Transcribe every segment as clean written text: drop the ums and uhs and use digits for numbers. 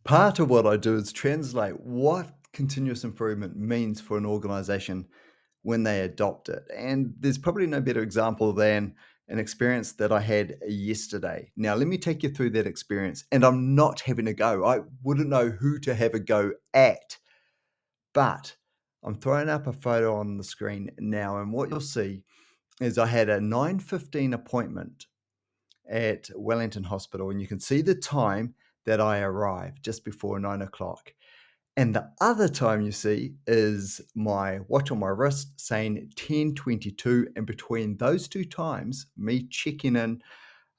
Part of what I do is translate what continuous improvement means for an organization when they adopt it. And there's probably no better example than an experience that I had yesterday. Now, let me take you through that experience. And I'm not having a go. I wouldn't know who to have a go at, but I'm throwing up a photo on the screen now. And what you'll see is I had a 9:15 appointment at Wellington Hospital, and you can see the time that I arrived just before 9 o'clock. And the other time you see is my watch on my wrist saying 10:22. And between those two times, me checking in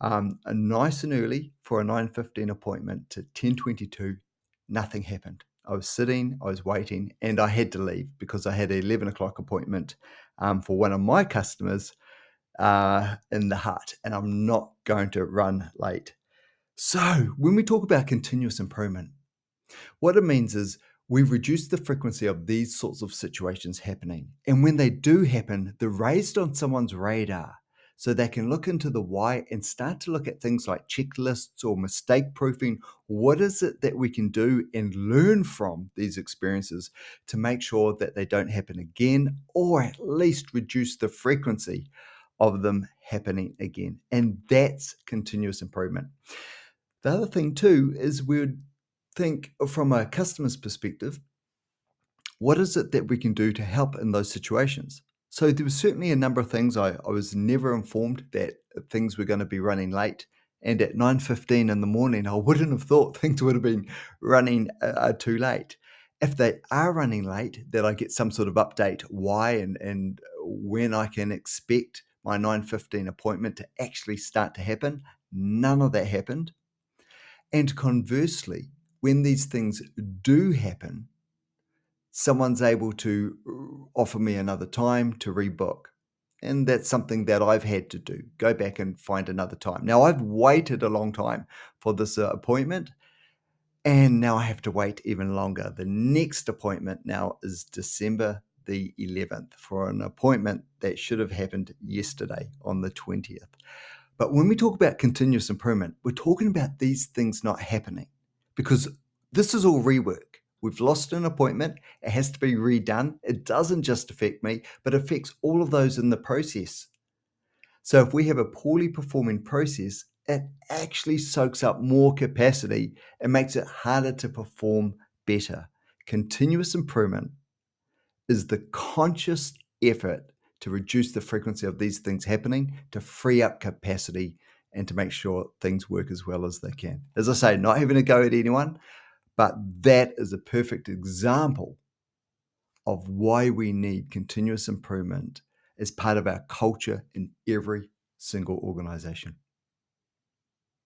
nice and early for a 9:15 appointment to 10:22, nothing happened. I was sitting, I was waiting, and I had to leave because I had an 11 o'clock appointment for one of my customers in the hut, and I'm not going to run late. So, when we talk about continuous improvement, what it means is we've reduced the frequency of these sorts of situations happening. And when they do happen, they're raised on someone's radar so they can look into the why and start to look at things like checklists or mistake proofing. What is it that we can do and learn from these experiences to make sure that they don't happen again, or at least reduce the frequency of them happening again? And that's continuous improvement. The other thing too is we would think from a customer's perspective, what is it that we can do to help in those situations? So there was certainly a number of things. I was never informed that things were going to be running late. And at 9:15 in the morning, I wouldn't have thought things would have been running too late. If they are running late, that I get some sort of update why and when I can expect my 9:15 appointment to actually start to happen. None of that happened. And conversely, when these things do happen, someone's able to offer me another time to rebook. And that's something that I've had to do, go back and find another time. Now, I've waited a long time for this appointment, and now I have to wait even longer. The next appointment now is December the 11th for an appointment that should have happened yesterday on the 20th. But when we talk about continuous improvement, we're talking about these things not happening because this is all rework. We've lost an appointment. It has to be redone. It doesn't just affect me, but affects all of those in the process. So if we have a poorly performing process, it actually soaks up more capacity and makes it harder to perform better. Continuous improvement is the conscious effort to reduce the frequency of these things happening, to free up capacity, and to make sure things work as well as they can. As I say, not having a go at anyone, but that is a perfect example of why we need continuous improvement as part of our culture in every single organization.